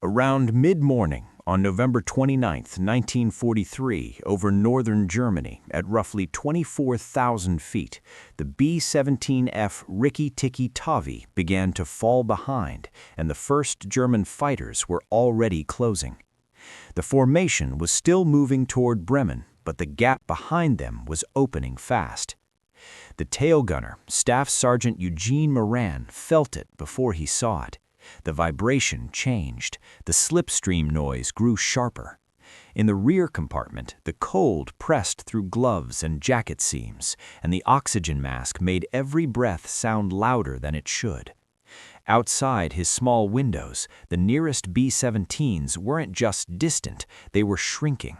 Around mid-morning on November 29, 1943, over northern Germany, at roughly 24,000 feet, the B-17F Rikki-Tikki-Tavi began to fall behind, and the first German fighters were already closing. The formation was still moving toward Bremen, but the gap behind them was opening fast. The tail gunner, Staff Sergeant Eugene Moran, felt it before he saw it. The vibration changed. The slipstream noise grew sharper. In the rear compartment, the cold pressed through gloves and jacket seams, and the oxygen mask made every breath sound louder than it should. Outside his small windows, the nearest B-17s weren't just distant, they were shrinking.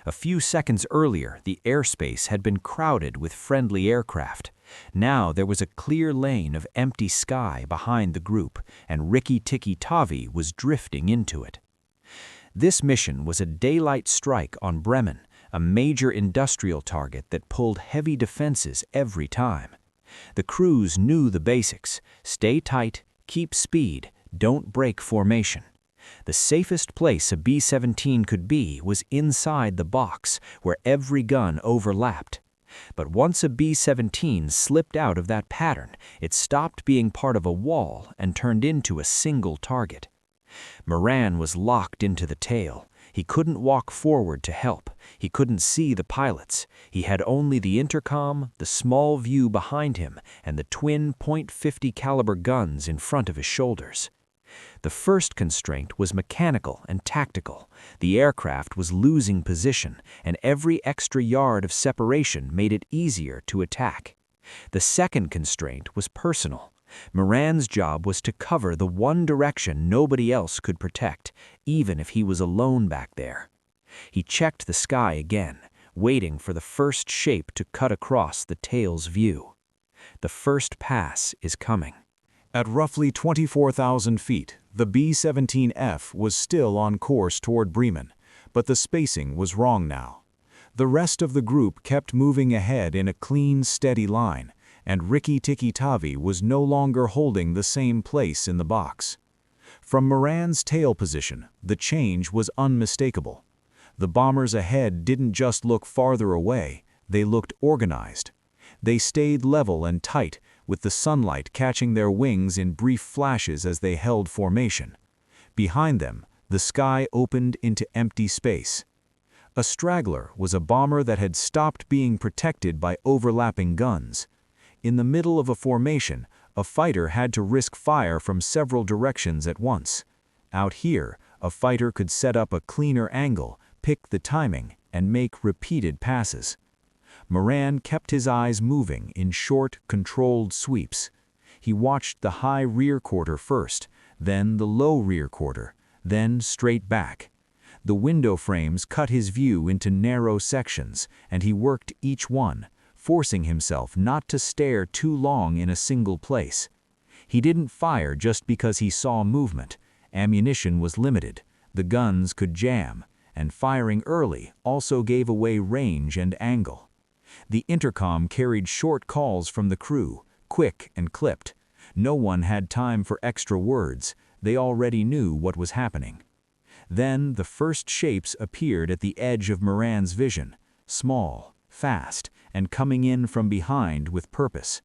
A few seconds earlier, the airspace had been crowded with friendly aircraft. Now there was a clear lane of empty sky behind the group, and Rikki-Tikki-Tavi was drifting into it. This mission was a daylight strike on Bremen, a major industrial target that pulled heavy defenses every time. The crews knew the basics: stay tight, keep speed, don't break formation. The safest place a B-17 could be was inside the box, where every gun overlapped. But once a B-17 slipped out of that pattern, it stopped being part of a wall and turned into a single target. Moran was locked into the tail. He couldn't walk forward to help. He couldn't see the pilots. He had only the intercom, the small view behind him, and the twin .50 caliber guns in front of his shoulders. The first constraint was mechanical and tactical. The aircraft was losing position, and every extra yard of separation made it easier to attack. The second constraint was personal. Moran's job was to cover the one direction nobody else could protect, even if he was alone back there. He checked the sky again, waiting for the first shape to cut across the tail's view. The first pass is coming. At roughly 24,000 feet, the B-17F was still on course toward Bremen, but the spacing was wrong now. The rest of the group kept moving ahead in a clean, steady line, and Rikki-Tikki-Tavi was no longer holding the same place in the box. From Moran's tail position, the change was unmistakable. The bombers ahead didn't just look farther away, they looked organized. They stayed level and tight, with the sunlight catching their wings in brief flashes as they held formation. Behind them, the sky opened into empty space. A straggler was a bomber that had stopped being protected by overlapping guns. In the middle of a formation, a fighter had to risk fire from several directions at once. Out here, a fighter could set up a cleaner angle, pick the timing, and make repeated passes. Moran kept his eyes moving in short, controlled sweeps. He watched the high rear quarter first, then the low rear quarter, then straight back. The window frames cut his view into narrow sections, and he worked each one, forcing himself not to stare too long in a single place. He didn't fire just because he saw movement. Ammunition was limited, the guns could jam, and firing early also gave away range and angle. The intercom carried short calls from the crew, quick and clipped. No one had time for extra words. They already knew what was happening. Then the first shapes appeared at the edge of Moran's vision, small, fast, and coming in from behind with purpose.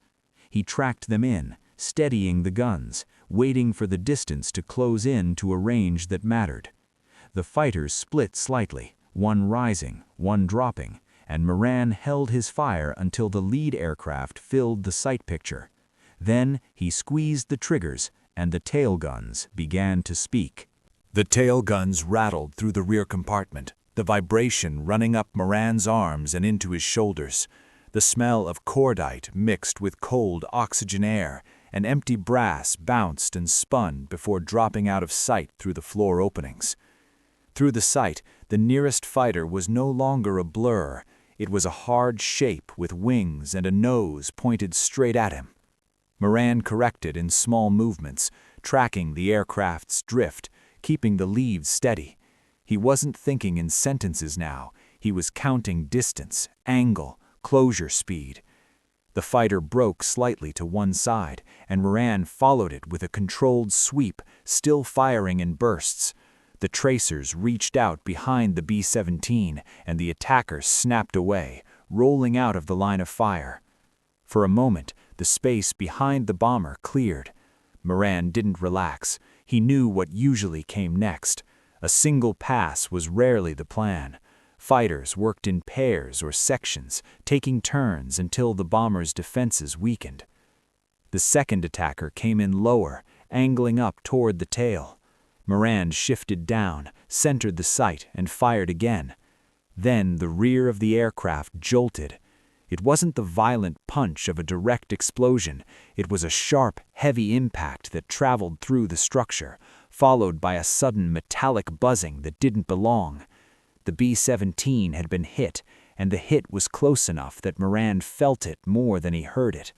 He tracked them in, steadying the guns, waiting for the distance to close in to a range that mattered. The fighters split slightly, one rising, one dropping, and Moran held his fire until the lead aircraft filled the sight picture. Then he squeezed the triggers, and the tail guns began to speak. The tail guns rattled through the rear compartment, the vibration running up Moran's arms and into his shoulders. The smell of cordite mixed with cold oxygen air, and empty brass bounced and spun before dropping out of sight through the floor openings. Through the sight, the nearest fighter was no longer a blur. It was a hard shape with wings and a nose pointed straight at him. Moran corrected in small movements, tracking the aircraft's drift, keeping the leads steady. He wasn't thinking in sentences now. He was counting distance, angle, closure speed. The fighter broke slightly to one side, and Moran followed it with a controlled sweep, still firing in bursts. The tracers reached out behind the B-17, and the attacker snapped away, rolling out of the line of fire. For a moment, the space behind the bomber cleared. Moran didn't relax. He knew what usually came next. A single pass was rarely the plan. Fighters worked in pairs or sections, taking turns until the bomber's defenses weakened. The second attacker came in lower, angling up toward the tail. Moran shifted down, centered the sight, and fired again. Then the rear of the aircraft jolted. It wasn't the violent punch of a direct explosion. It was a sharp, heavy impact that traveled through the structure, followed by a sudden metallic buzzing that didn't belong. The B-17 had been hit, and the hit was close enough that Moran felt it more than he heard it.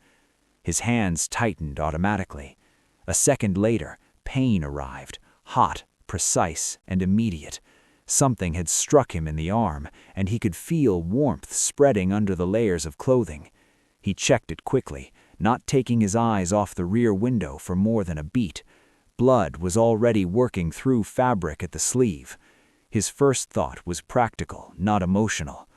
His hands tightened automatically. A second later, pain arrived, hot, precise, and immediate. Something had struck him in the arm, and he could feel warmth spreading under the layers of clothing. He checked it quickly, not taking his eyes off the rear window for more than a beat. Blood was already working through fabric at the sleeve. His first thought was practical, not emotional.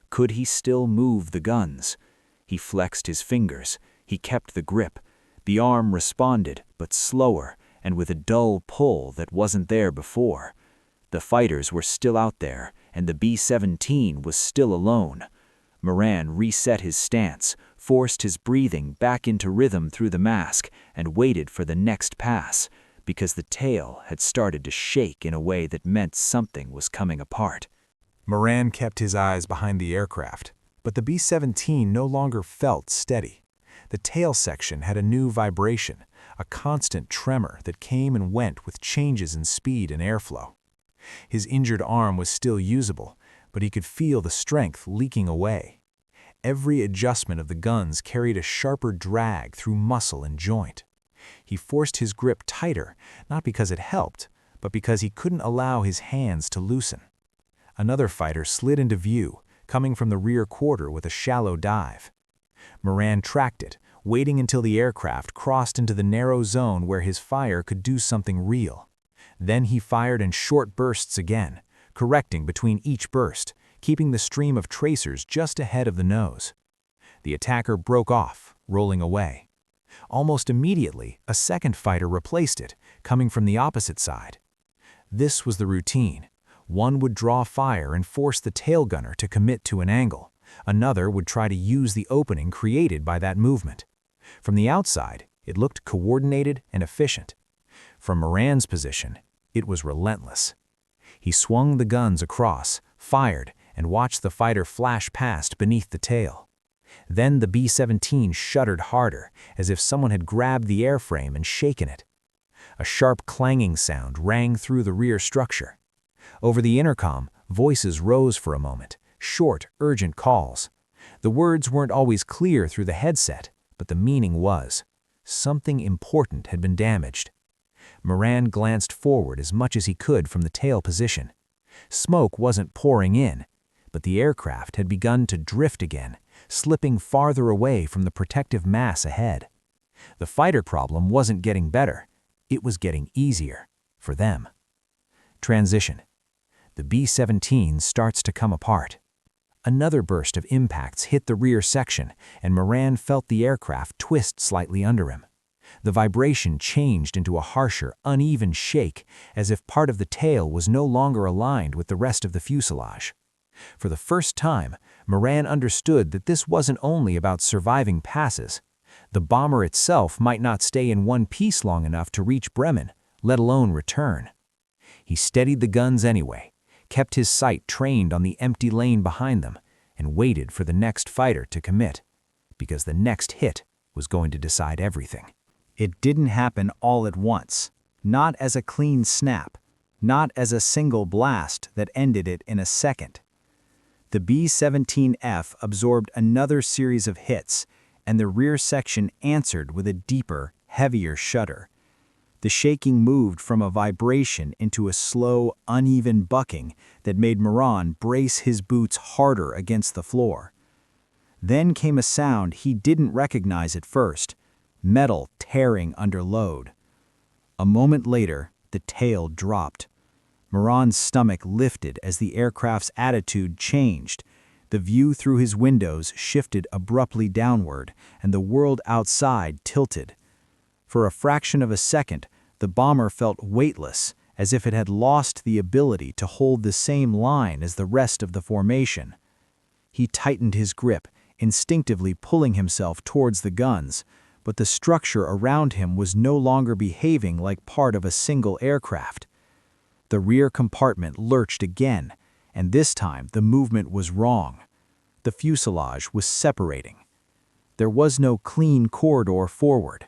Could he still move the guns? He flexed his fingers. He kept the grip. The arm responded, but slower, and with a dull pull that wasn't there before. The fighters were still out there, and the B-17 was still alone. Moran reset his stance, forced his breathing back into rhythm through the mask, and waited for the next pass, because the tail had started to shake in a way that meant something was coming apart. Moran kept his eyes behind the aircraft, but the B-17 no longer felt steady. The tail section had a new vibration, a constant tremor that came and went with changes in speed and airflow. His injured arm was still usable, but he could feel the strength leaking away. Every adjustment of the guns carried a sharper drag through muscle and joint. He forced his grip tighter, not because it helped, but because he couldn't allow his hands to loosen. Another fighter slid into view, coming from the rear quarter with a shallow dive. Moran tracked it, waiting until the aircraft crossed into the narrow zone where his fire could do something real. Then he fired in short bursts again, correcting between each burst, keeping the stream of tracers just ahead of the nose. The attacker broke off, rolling away. Almost immediately, a second fighter replaced it, coming from the opposite side. This was the routine. One would draw fire and force the tail gunner to commit to an angle. Another would try to use the opening created by that movement. From the outside, it looked coordinated and efficient. From Moran's position, it was relentless. He swung the guns across, fired, and watched the fighter flash past beneath the tail. Then the B-17 shuddered harder, as if someone had grabbed the airframe and shaken it. A sharp clanging sound rang through the rear structure. Over the intercom, voices rose for a moment, short, urgent calls. The words weren't always clear through the headset, but the meaning was. Something important had been damaged. Moran glanced forward as much as he could from the tail position. Smoke wasn't pouring in, but the aircraft had begun to drift again, slipping farther away from the protective mass ahead. The fighter problem wasn't getting better. It was getting easier for them. Transition. The B-17 starts to come apart. Another burst of impacts hit the rear section, and Moran felt the aircraft twist slightly under him. The vibration changed into a harsher, uneven shake, as if part of the tail was no longer aligned with the rest of the fuselage. For the first time, Moran understood that this wasn't only about surviving passes. The bomber itself might not stay in one piece long enough to reach Bremen, let alone return. He steadied the guns anyway, kept his sight trained on the empty lane behind them, and waited for the next fighter to commit, because the next hit was going to decide everything. It didn't happen all at once, not as a clean snap, not as a single blast that ended it in a second. The B-17F absorbed another series of hits, and the rear section answered with a deeper, heavier shudder. The shaking moved from a vibration into a slow, uneven bucking that made Moran brace his boots harder against the floor. Then came a sound he didn't recognize at first, metal tearing under load. A moment later, the tail dropped. Moran's stomach lifted as the aircraft's attitude changed. The view through his windows shifted abruptly downward, and the world outside tilted. For a fraction of a second, the bomber felt weightless, as if it had lost the ability to hold the same line as the rest of the formation. He tightened his grip, instinctively pulling himself towards the guns, but the structure around him was no longer behaving like part of a single aircraft. The rear compartment lurched again, and this time the movement was wrong. The fuselage was separating. There was no clean corridor forward.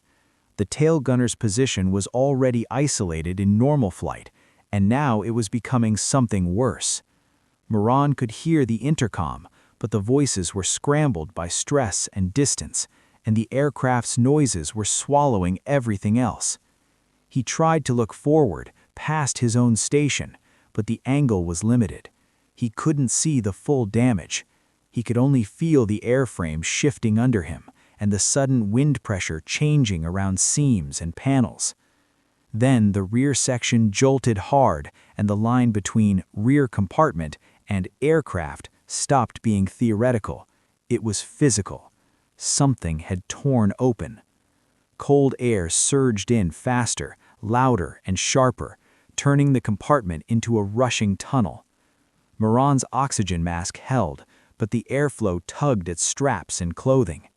The tail gunner's position was already isolated in normal flight, and now it was becoming something worse. Moran could hear the intercom, but the voices were scrambled by stress and distance, and the aircraft's noises were swallowing everything else. He tried to look forward, past his own station, but the angle was limited. He couldn't see the full damage. He could only feel the airframe shifting under him, and the sudden wind pressure changing around seams and panels. Then the rear section jolted hard, and the line between rear compartment and aircraft stopped being theoretical. It was physical. Something had torn open. Cold air surged in faster, louder, and sharper, turning the compartment into a rushing tunnel. Moran's oxygen mask held, but the airflow tugged at straps and clothing.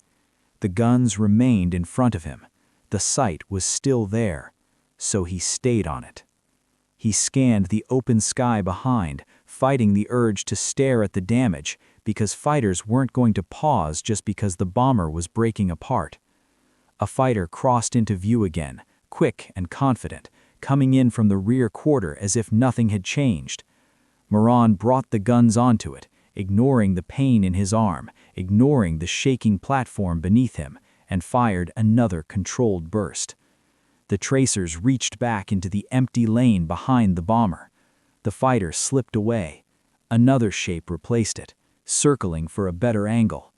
The guns remained in front of him. The sight was still there, so he stayed on it. He scanned the open sky behind, fighting the urge to stare at the damage, because fighters weren't going to pause just because the bomber was breaking apart. A fighter crossed into view again, quick and confident, coming in from the rear quarter as if nothing had changed. Moran brought the guns onto it, ignoring the pain in his arm, ignoring the shaking platform beneath him, and fired another controlled burst. The tracers reached back into the empty lane behind the bomber. The fighter slipped away. Another shape replaced it, circling for a better angle.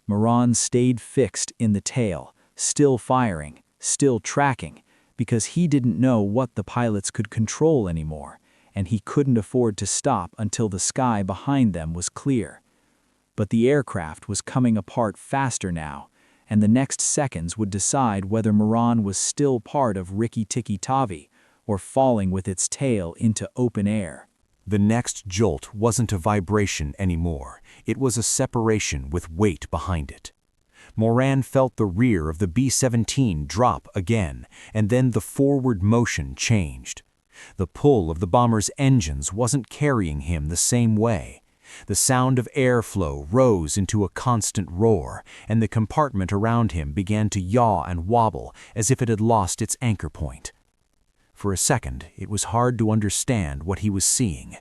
Moran stayed fixed in the tail, still firing, still tracking, because he didn't know what the pilots could control anymore, and he couldn't afford to stop until the sky behind them was clear. But the aircraft was coming apart faster now, and the next seconds would decide whether Moran was still part of Rikki-Tikki Tavi or falling with its tail into open air. The next jolt wasn't a vibration anymore. It was a separation with weight behind it. Moran felt the rear of the B-17 drop again, and then the forward motion changed. The pull of the bomber's engines wasn't carrying him the same way. The sound of airflow rose into a constant roar, and the compartment around him began to yaw and wobble as if it had lost its anchor point. For a second, it was hard to understand what he was seeing.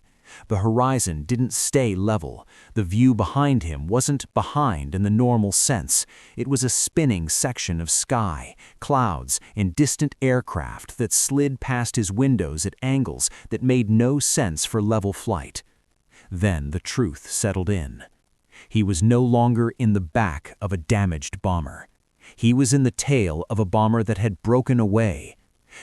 The horizon didn't stay level. The view behind him wasn't behind in the normal sense. It was a spinning section of sky, clouds, and distant aircraft that slid past his windows at angles that made no sense for level flight. Then the truth settled in. He was no longer in the back of a damaged bomber. He was in the tail of a bomber that had broken away.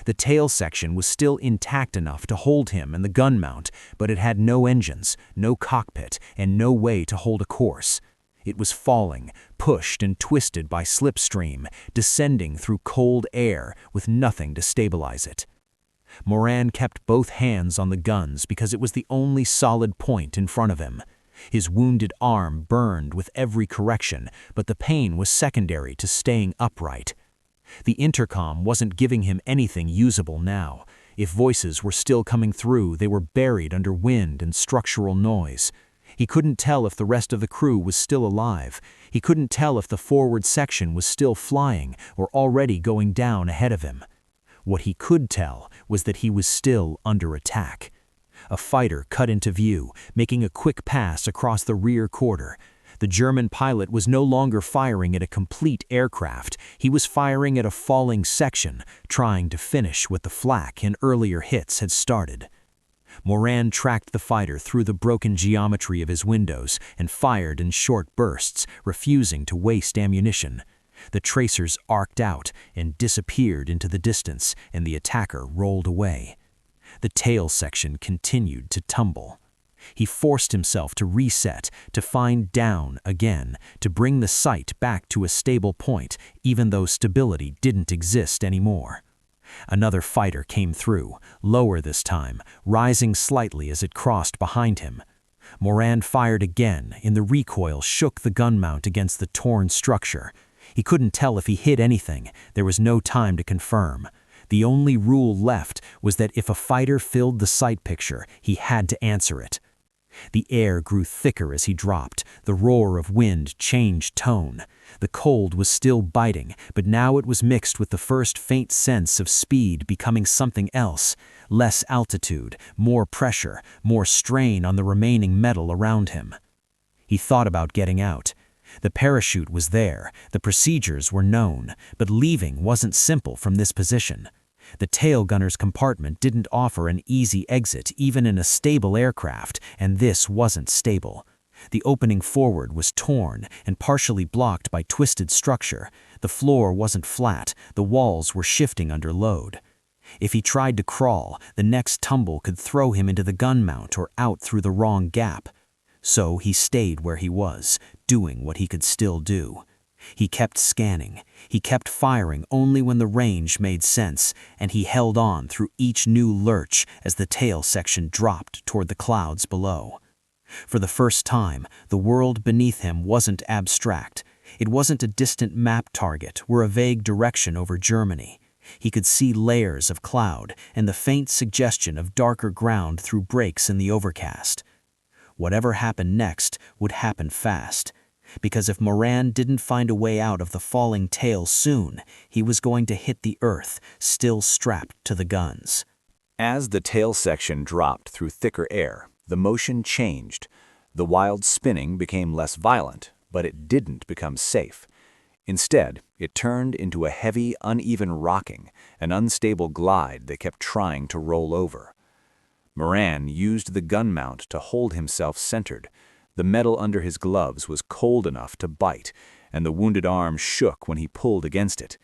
The tail section was still intact enough to hold him and the gun mount, but it had no engines, no cockpit, and no way to hold a course. It was falling, pushed and twisted by slipstream, descending through cold air with nothing to stabilize it. Moran kept both hands on the guns because it was the only solid point in front of him. His wounded arm burned with every correction, but the pain was secondary to staying upright. The intercom wasn't giving him anything usable now. If voices were still coming through, they were buried under wind and structural noise. He couldn't tell if the rest of the crew was still alive. He couldn't tell if the forward section was still flying or already going down ahead of him. What he could tell was that he was still under attack. A fighter cut into view, making a quick pass across the rear quarter. The German pilot was no longer firing at a complete aircraft. He was firing at a falling section, trying to finish what the flak and earlier hits had started. Moran tracked the fighter through the broken geometry of his windows and fired in short bursts, refusing to waste ammunition. The tracers arced out and disappeared into the distance, and the attacker rolled away. the tail section continued to tumble. He forced himself to reset, to find down again, to bring the sight back to a stable point, even though stability didn't exist anymore. Another fighter came through, lower this time, rising slightly as it crossed behind him. Moran fired again, and the recoil shook the gun mount against the torn structure. He couldn't tell if he hit anything. There was no time to confirm. The only rule left was that if a fighter filled the sight picture, he had to answer it. The air grew thicker as he dropped. The roar of wind changed tone. The cold was still biting, but now it was mixed with the first faint sense of speed becoming something else. Less altitude, more pressure, more strain on the remaining metal around him. He thought about getting out. The parachute was there, the procedures were known, but leaving wasn't simple from this position. The tail gunner's compartment didn't offer an easy exit even in a stable aircraft, and this wasn't stable. The opening forward was torn and partially blocked by twisted structure. The floor wasn't flat, the walls were shifting under load. If he tried to crawl, the next tumble could throw him into the gun mount or out through the wrong gap. So he stayed where he was, doing what he could still do. He kept scanning. He kept firing only when the range made sense, and he held on through each new lurch as the tail section dropped toward the clouds below. For the first time, the world beneath him wasn't abstract. It wasn't a distant map target or a vague direction over Germany. He could see layers of cloud and the faint suggestion of darker ground through breaks in the overcast. Whatever happened next would happen fast. Because if Moran didn't find a way out of the falling tail soon, he was going to hit the earth, still strapped to the guns. As the tail section dropped through thicker air, the motion changed. The wild spinning became less violent, but it didn't become safe. Instead, it turned into a heavy, uneven rocking, an unstable glide that kept trying to roll over. Moran used the gun mount to hold himself centered. The metal under his gloves was cold enough to bite, and the wounded arm shook when he pulled against it.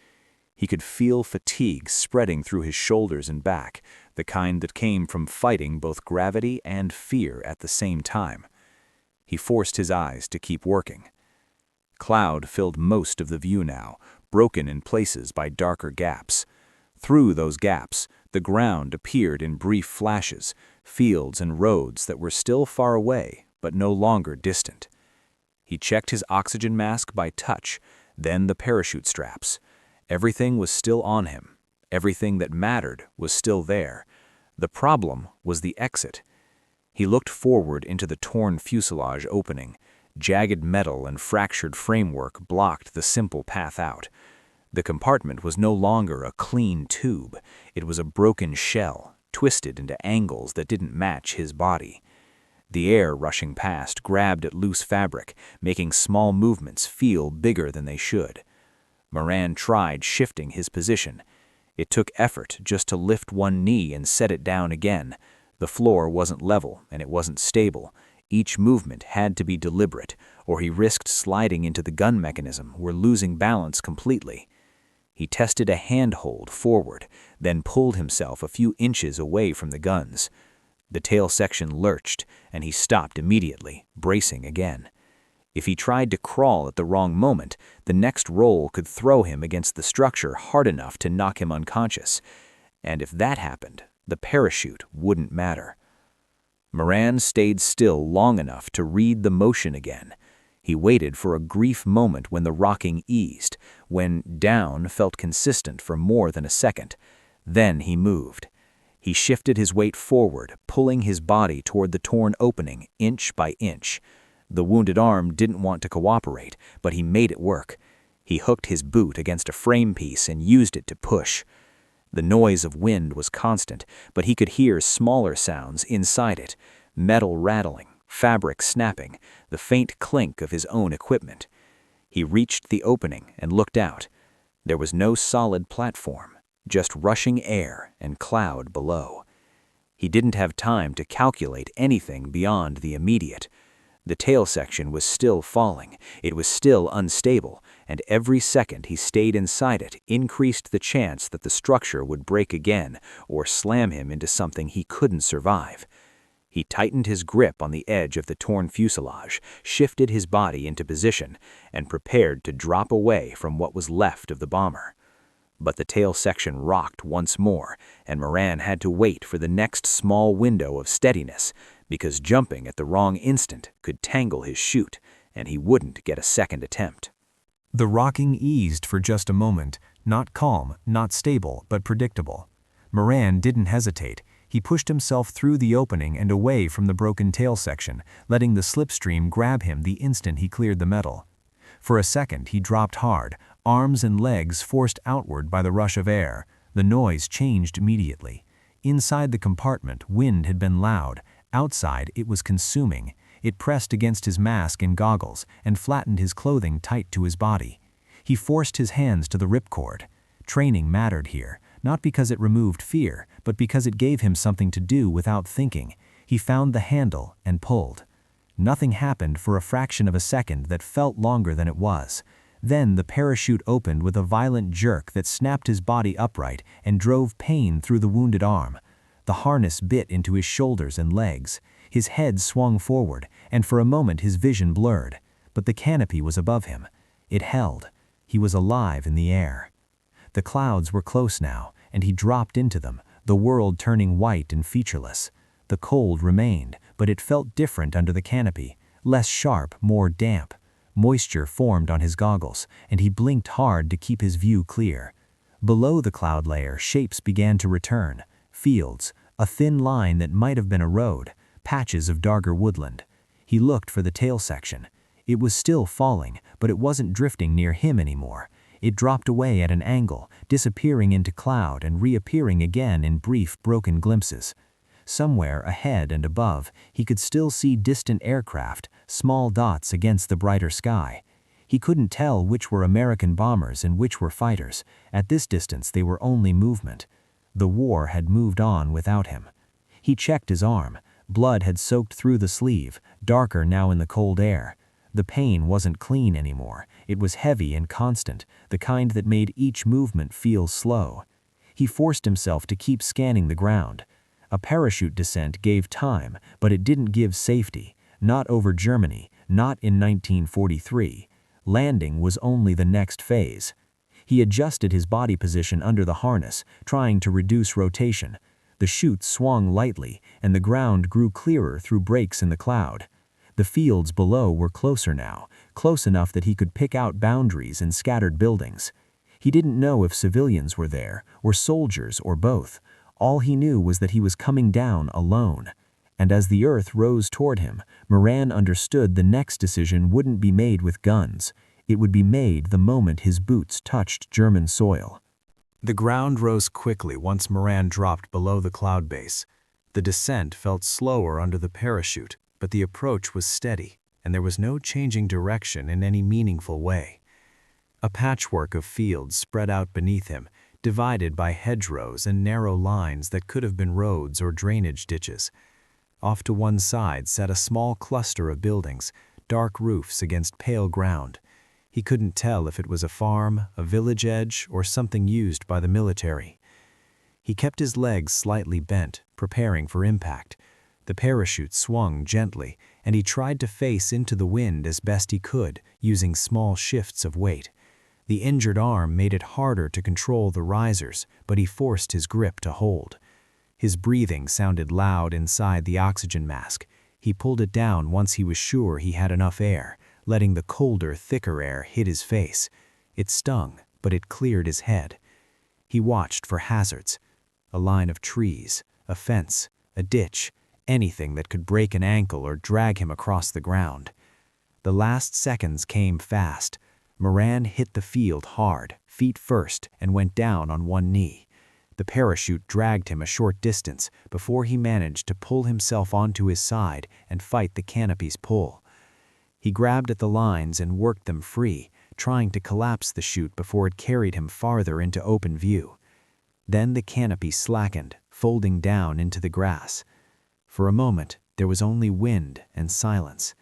He could feel fatigue spreading through his shoulders and back, the kind that came from fighting both gravity and fear at the same time. He forced his eyes to keep working. Cloud filled most of the view now, broken in places by darker gaps. Through those gaps, the ground appeared in brief flashes, fields and roads that were still far away, but no longer distant. He checked his oxygen mask by touch, then the parachute straps. Everything was still on him. Everything that mattered was still there. The problem was the exit. He looked forward into the torn fuselage opening. Jagged metal and fractured framework blocked the simple path out. The compartment was no longer a clean tube. It was a broken shell, twisted into angles that didn't match his body. The air rushing past grabbed at loose fabric, making small movements feel bigger than they should. Moran tried shifting his position. It took effort just to lift one knee and set it down again. The floor wasn't level, and it wasn't stable. Each movement had to be deliberate, or he risked sliding into the gun mechanism or losing balance completely. He tested a handhold forward, then pulled himself a few inches away from the guns. The tail section lurched, and he stopped immediately, bracing again. If he tried to crawl at the wrong moment, the next roll could throw him against the structure hard enough to knock him unconscious. And if that happened, the parachute wouldn't matter. Moran stayed still long enough to read the motion again. He waited for a brief moment when the rocking eased, when down felt consistent for more than a second. Then he moved. He shifted his weight forward, pulling his body toward the torn opening inch by inch. The wounded arm didn't want to cooperate, but he made it work. He hooked his boot against a frame piece and used it to push. The noise of wind was constant, but he could hear smaller sounds inside it, metal rattling, fabric snapping, the faint clink of his own equipment. He reached the opening and looked out. There was no solid platform, just rushing air and cloud below. He didn't have time to calculate anything beyond the immediate. The tail section was still falling, it was still unstable, and every second he stayed inside it increased the chance that the structure would break again or slam him into something he couldn't survive. He tightened his grip on the edge of the torn fuselage, shifted his body into position, and prepared to drop away from what was left of the bomber. But the tail section rocked once more, and Moran had to wait for the next small window of steadiness, because jumping at the wrong instant could tangle his chute, and he wouldn't get a second attempt. The rocking eased for just a moment, not calm, not stable, but predictable. Moran didn't hesitate. He pushed himself through the opening and away from the broken tail section, letting the slipstream grab him the instant he cleared the metal. For a second, he dropped hard, arms and legs forced outward by the rush of air. The noise changed immediately. Inside the compartment, wind had been loud. Outside, it was consuming. It pressed against his mask and goggles and flattened his clothing tight to his body. He forced his hands to the ripcord. Training mattered here, not because it removed fear, but because it gave him something to do without thinking. He found the handle and pulled. Nothing happened for a fraction of a second that felt longer than it was. Then the parachute opened with a violent jerk that snapped his body upright and drove pain through the wounded arm. The harness bit into his shoulders and legs. His head swung forward, and for a moment his vision blurred. But the canopy was above him. It held. He was alive in the air. The clouds were close now, and he dropped into them, the world turning white and featureless. The cold remained, but it felt different under the canopy, less sharp, more damp. Moisture formed on his goggles, and he blinked hard to keep his view clear. Below the cloud layer, shapes began to return. Fields, a thin line that might have been a road, patches of darker woodland. He looked for the tail section. It was still falling, but it wasn't drifting near him anymore. It dropped away at an angle, disappearing into cloud and reappearing again in brief, broken glimpses. Somewhere ahead and above, he could still see distant aircraft, small dots against the brighter sky. He couldn't tell which were American bombers and which were fighters. At this distance, they were only movement. The war had moved on without him. He checked his arm. Blood had soaked through the sleeve, darker now in the cold air. The pain wasn't clean anymore. It was heavy and constant, the kind that made each movement feel slow. He forced himself to keep scanning the ground. A parachute descent gave time, but it didn't give safety. Not over Germany, not in 1943. Landing was only the next phase. He adjusted his body position under the harness, trying to reduce rotation. The chute swung lightly, and the ground grew clearer through breaks in the cloud. The fields below were closer now, close enough that he could pick out boundaries and scattered buildings. He didn't know if civilians were there, or soldiers, or both. All he knew was that he was coming down alone. And as the earth rose toward him, Moran understood the next decision wouldn't be made with guns. It would be made the moment his boots touched German soil. The ground rose quickly once Moran dropped below the cloud base. The descent felt slower under the parachute, but the approach was steady, and there was no changing direction in any meaningful way. A patchwork of fields spread out beneath him, divided by hedgerows and narrow lines that could have been roads or drainage ditches. Off to one side sat a small cluster of buildings, dark roofs against pale ground. He couldn't tell if it was a farm, a village edge, or something used by the military. He kept his legs slightly bent, preparing for impact. The parachute swung gently, and he tried to face into the wind as best he could, using small shifts of weight. The injured arm made it harder to control the risers, but he forced his grip to hold. His breathing sounded loud inside the oxygen mask. He pulled it down once he was sure he had enough air, letting the colder, thicker air hit his face. It stung, but it cleared his head. He watched for hazards. A line of trees, a fence, a ditch, anything that could break an ankle or drag him across the ground. The last seconds came fast. Moran hit the field hard, feet first, and went down on one knee. The parachute dragged him a short distance before he managed to pull himself onto his side and fight the canopy's pull. He grabbed at the lines and worked them free, trying to collapse the chute before it carried him farther into open view. Then the canopy slackened, folding down into the grass. For a moment, there was only wind and silence.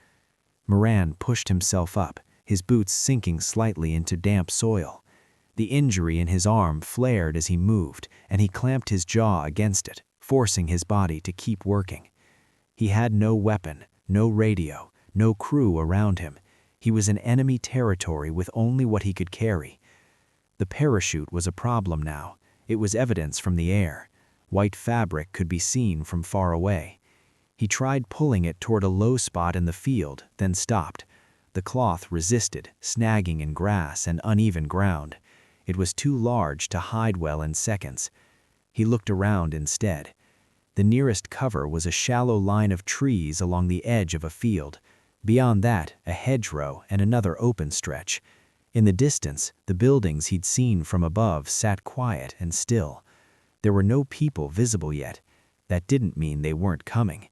Moran pushed himself up, his boots sinking slightly into damp soil. The injury in his arm flared as he moved, and he clamped his jaw against it, forcing his body to keep working. He had no weapon, no radio, no crew around him. He was in enemy territory with only what he could carry. The parachute was a problem now. It was evidence from the air. White fabric could be seen from far away. He tried pulling it toward a low spot in the field, then stopped. The cloth resisted, snagging in grass and uneven ground. It was too large to hide well in seconds. He looked around instead. The nearest cover was a shallow line of trees along the edge of a field. Beyond that, a hedgerow and another open stretch. In the distance, the buildings he'd seen from above sat quiet and still. There were no people visible yet. That didn't mean they weren't coming.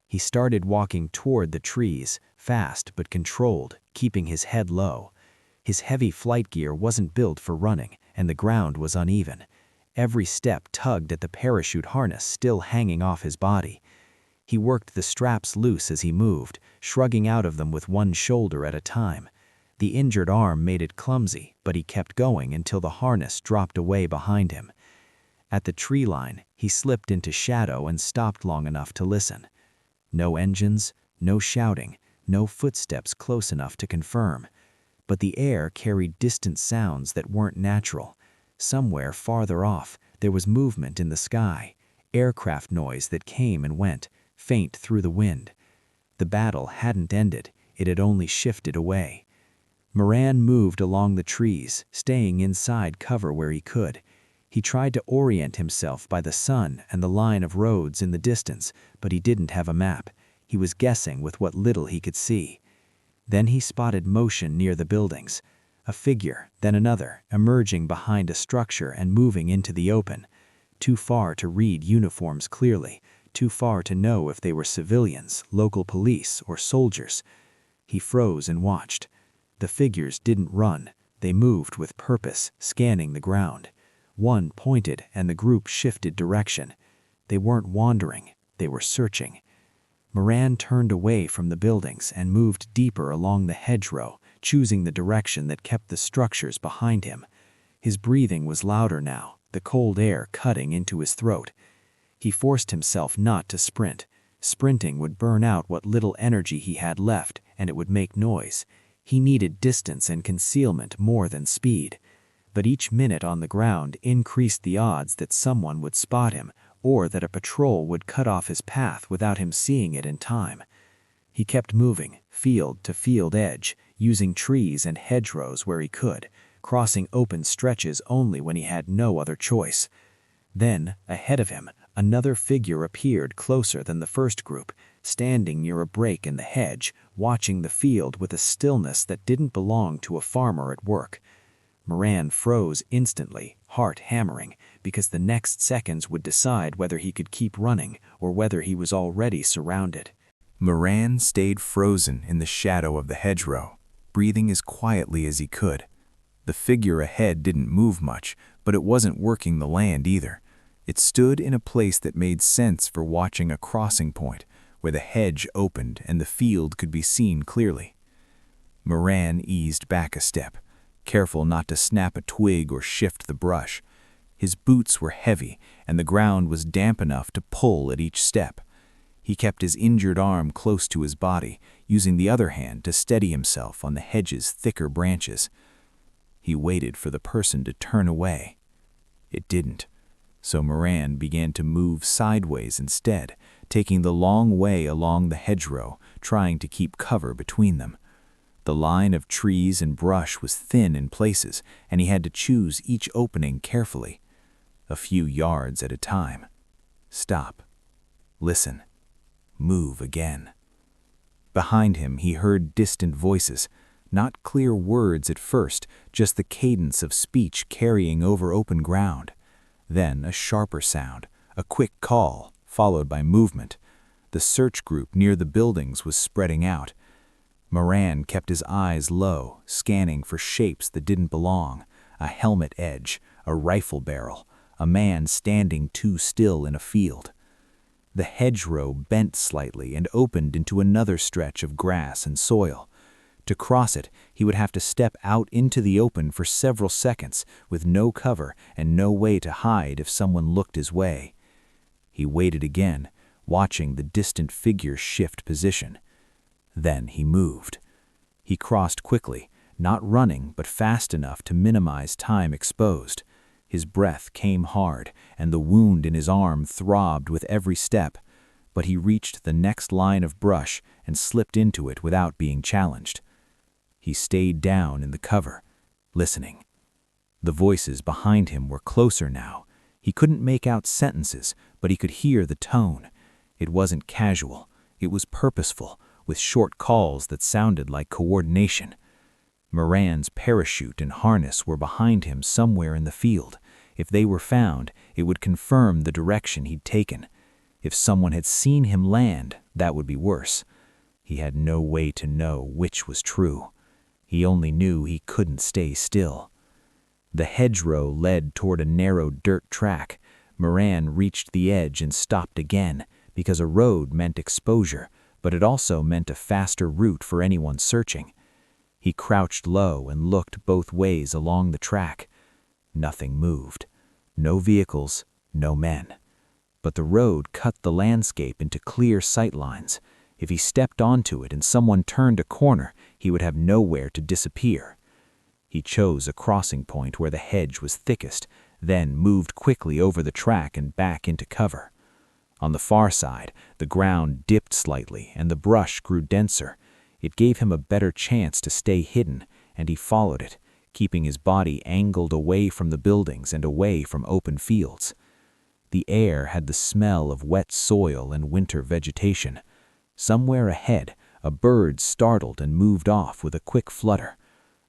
He started walking toward the trees, fast but controlled, keeping his head low. His heavy flight gear wasn't built for running, and the ground was uneven. Every step tugged at the parachute harness still hanging off his body. He worked the straps loose as he moved, shrugging out of them with one shoulder at a time. The injured arm made it clumsy, but he kept going until the harness dropped away behind him. At the tree line, he slipped into shadow and stopped long enough to listen. No engines, no shouting, no footsteps close enough to confirm. But the air carried distant sounds that weren't natural. Somewhere farther off, there was movement in the sky, aircraft noise that came and went, faint through the wind. The battle hadn't ended, it had only shifted away. Moran moved along the trees, staying inside cover where he could. He tried to orient himself by the sun and the line of roads in the distance, but he didn't have a map. He was guessing with what little he could see. Then he spotted motion near the buildings. A figure, then another, emerging behind a structure and moving into the open. Too far to read uniforms clearly, too far to know if they were civilians, local police, or soldiers. He froze and watched. The figures didn't run. They moved with purpose, scanning the ground. One pointed and the group shifted direction. They weren't wandering, they were searching. Moran turned away from the buildings and moved deeper along the hedgerow, choosing the direction that kept the structures behind him. His breathing was louder now, the cold air cutting into his throat. He forced himself not to sprint. Sprinting would burn out what little energy he had left, and it would make noise. He needed distance and concealment more than speed. But each minute on the ground increased the odds that someone would spot him, or that a patrol would cut off his path without him seeing it in time. He kept moving, field to field edge, using trees and hedgerows where he could, crossing open stretches only when he had no other choice. Then, ahead of him, another figure appeared closer than the first group, standing near a break in the hedge, watching the field with a stillness that didn't belong to a farmer at work. Moran froze instantly, heart hammering, because the next seconds would decide whether he could keep running or whether he was already surrounded. Moran stayed frozen in the shadow of the hedgerow, breathing as quietly as he could. The figure ahead didn't move much, but it wasn't working the land either. It stood in a place that made sense for watching a crossing point, where the hedge opened and the field could be seen clearly. Moran eased back a step, careful not to snap a twig or shift the brush. His boots were heavy, and the ground was damp enough to pull at each step. He kept his injured arm close to his body, using the other hand to steady himself on the hedge's thicker branches. He waited for the person to turn away. It didn't, so Moran began to move sideways instead, taking the long way along the hedgerow, trying to keep cover between them. The line of trees and brush was thin in places, and he had to choose each opening carefully, a few yards at a time. Stop. Listen. Move again. Behind him, he heard distant voices, not clear words at first, just the cadence of speech carrying over open ground. Then a sharper sound, a quick call, followed by movement. The search group near the buildings was spreading out. Moran kept his eyes low, scanning for shapes that didn't belong, a helmet edge, a rifle barrel, a man standing too still in a field. The hedgerow bent slightly and opened into another stretch of grass and soil. To cross it, he would have to step out into the open for several seconds, with no cover and no way to hide if someone looked his way. He waited again, watching the distant figure shift position. Then he moved. He crossed quickly, not running but fast enough to minimize time exposed. His breath came hard, and the wound in his arm throbbed with every step, but he reached the next line of brush and slipped into it without being challenged. He stayed down in the cover, listening. The voices behind him were closer now. He couldn't make out sentences, but he could hear the tone. It wasn't casual. It was purposeful, with short calls that sounded like coordination. Moran's parachute and harness were behind him somewhere in the field. If they were found, it would confirm the direction he'd taken. If someone had seen him land, that would be worse. He had no way to know which was true. He only knew he couldn't stay still. The hedgerow led toward a narrow dirt track. Moran reached the edge and stopped again, because a road meant exposure, but it also meant a faster route for anyone searching. He crouched low and looked both ways along the track. Nothing moved. No vehicles, no men. But the road cut the landscape into clear sight lines. If he stepped onto it and someone turned a corner, he would have nowhere to disappear. He chose a crossing point where the hedge was thickest, then moved quickly over the track and back into cover. On the far side, the ground dipped slightly and the brush grew denser. It gave him a better chance to stay hidden, and he followed it, keeping his body angled away from the buildings and away from open fields. The air had the smell of wet soil and winter vegetation. Somewhere ahead, a bird startled and moved off with a quick flutter.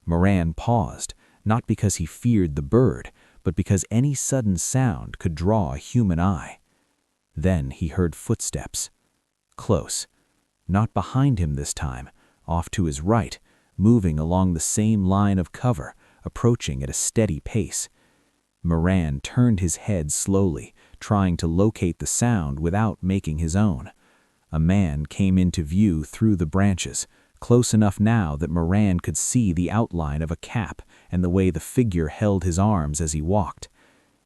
Moran paused, not because he feared the bird, but because any sudden sound could draw a human eye. Then he heard footsteps. Close. Not behind him this time, off to his right, moving along the same line of cover, approaching at a steady pace. Moran turned his head slowly, trying to locate the sound without making his own. A man came into view through the branches, close enough now that Moran could see the outline of a cap and the way the figure held his arms as he walked.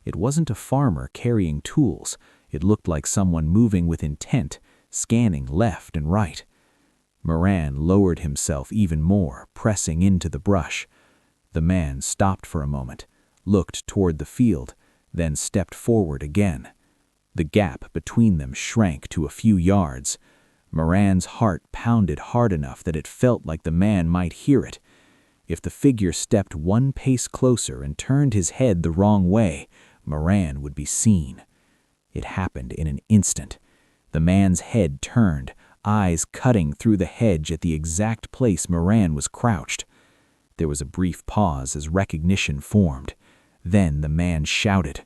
It wasn't a farmer carrying tools. It looked like someone moving with intent, scanning left and right. Moran lowered himself even more, pressing into the brush. The man stopped for a moment, looked toward the field, then stepped forward again. The gap between them shrank to a few yards. Moran's heart pounded hard enough that it felt like the man might hear it. If the figure stepped one pace closer and turned his head the wrong way, Moran would be seen. It happened in an instant. The man's head turned, eyes cutting through the hedge at the exact place Moran was crouched. There was a brief pause as recognition formed. Then the man shouted.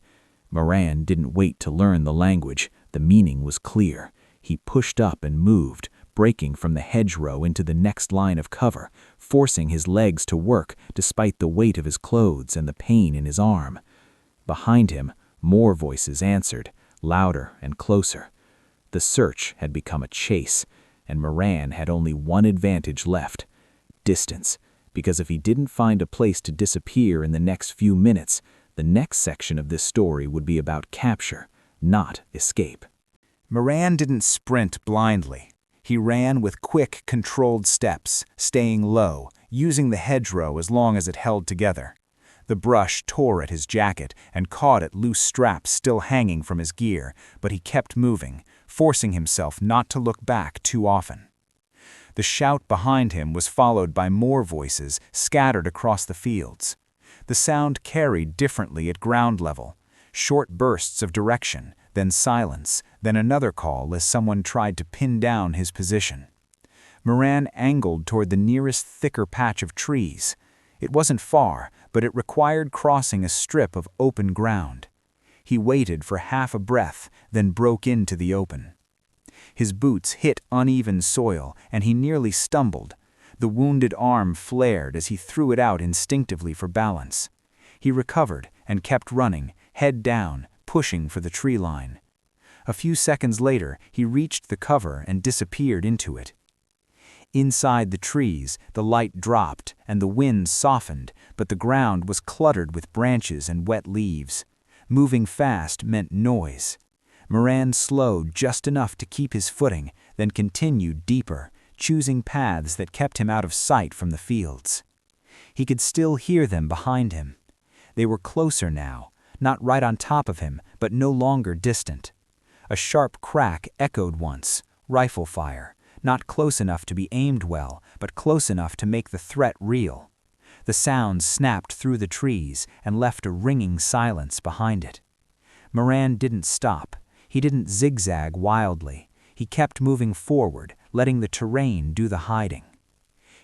Moran didn't wait to learn the language. The meaning was clear. He pushed up and moved, breaking from the hedgerow into the next line of cover, forcing his legs to work despite the weight of his clothes and the pain in his arm. Behind him, more voices answered, louder and closer. The search had become a chase, and Moran had only one advantage left: distance, because if he didn't find a place to disappear in the next few minutes, the next section of this story would be about capture, not escape. Moran didn't sprint blindly. He ran with quick, controlled steps, staying low, using the hedgerow as long as it held together. The brush tore at his jacket and caught at loose straps still hanging from his gear, but he kept moving, forcing himself not to look back too often. The shout behind him was followed by more voices scattered across the fields. The sound carried differently at ground level, short bursts of direction, then silence, then another call as someone tried to pin down his position. Moran angled toward the nearest thicker patch of trees. It wasn't far, but it required crossing a strip of open ground. He waited for half a breath, then broke into the open. His boots hit uneven soil, and he nearly stumbled. The wounded arm flared as he threw it out instinctively for balance. He recovered and kept running, head down, pushing for the tree line. A few seconds later, he reached the cover and disappeared into it. Inside the trees, the light dropped and the wind softened, but the ground was cluttered with branches and wet leaves. Moving fast meant noise. Moran slowed just enough to keep his footing, then continued deeper, choosing paths that kept him out of sight from the fields. He could still hear them behind him. They were closer now, not right on top of him, but no longer distant. A sharp crack echoed once, rifle fire, not close enough to be aimed well, but close enough to make the threat real. The sound snapped through the trees and left a ringing silence behind it. Moran didn't stop. He didn't zigzag wildly. He kept moving forward, letting the terrain do the hiding.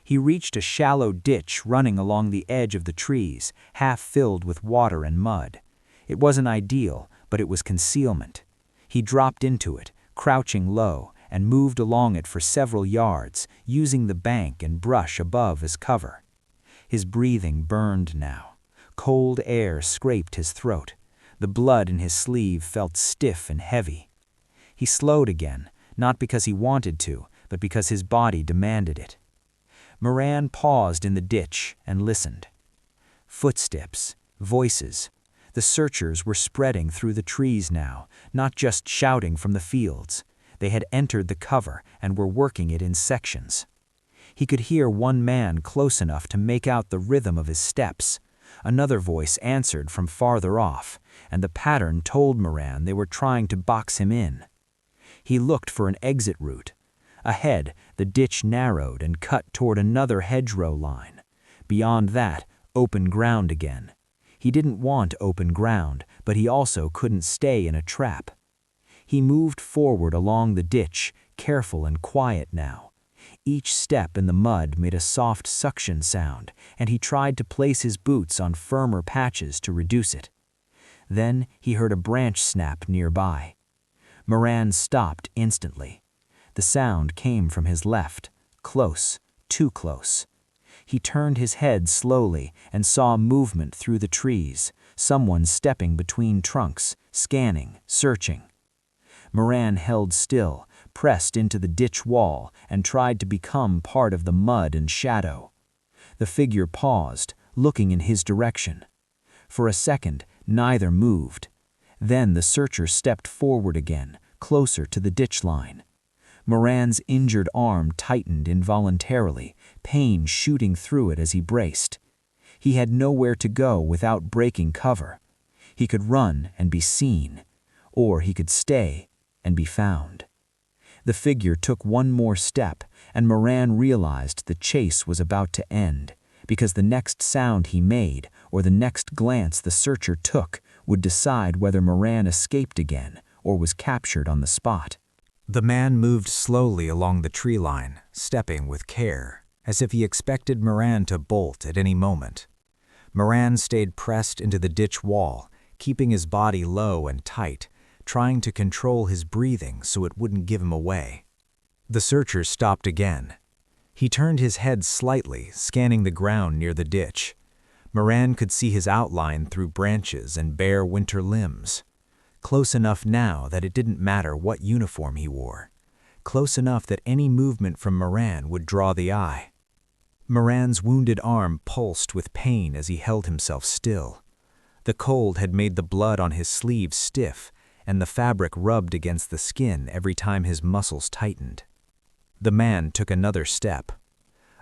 He reached a shallow ditch running along the edge of the trees, half filled with water and mud. It wasn't ideal, but it was concealment. He dropped into it, crouching low, and moved along it for several yards, using the bank and brush above as cover. His breathing burned now. Cold air scraped his throat. The blood in his sleeve felt stiff and heavy. He slowed again, not because he wanted to, but because his body demanded it. Moran paused in the ditch and listened. Footsteps, voices. The searchers were spreading through the trees now, not just shouting from the fields. They had entered the cover and were working it in sections. He could hear one man close enough to make out the rhythm of his steps. Another voice answered from farther off, and the pattern told Moran they were trying to box him in. He looked for an exit route. Ahead, the ditch narrowed and cut toward another hedgerow line. Beyond that, open ground again. He didn't want open ground, but he also couldn't stay in a trap. He moved forward along the ditch, careful and quiet now. Each step in the mud made a soft suction sound, and he tried to place his boots on firmer patches to reduce it. Then he heard a branch snap nearby. Moran stopped instantly. The sound came from his left, close, too close. He turned his head slowly and saw movement through the trees, someone stepping between trunks, scanning, searching. Moran held still, pressed into the ditch wall, and tried to become part of the mud and shadow. The figure paused, looking in his direction. For a second, neither moved. Then the searcher stepped forward again, closer to the ditch line. Moran's injured arm tightened involuntarily, pain shooting through it as he braced. He had nowhere to go without breaking cover. He could run and be seen, or he could stay and be found. The figure took one more step, and Moran realized the chase was about to end, because the next sound he made, or the next glance the searcher took, would decide whether Moran escaped again or was captured on the spot. The man moved slowly along the tree line, stepping with care, as if he expected Moran to bolt at any moment. Moran stayed pressed into the ditch wall, keeping his body low and tight, trying to control his breathing so it wouldn't give him away. The searcher stopped again. He turned his head slightly, scanning the ground near the ditch. Moran could see his outline through branches and bare winter limbs. Close enough now that it didn't matter what uniform he wore. Close enough that any movement from Moran would draw the eye. Moran's wounded arm pulsed with pain as he held himself still. The cold had made the blood on his sleeve stiff, and the fabric rubbed against the skin every time his muscles tightened. The man took another step.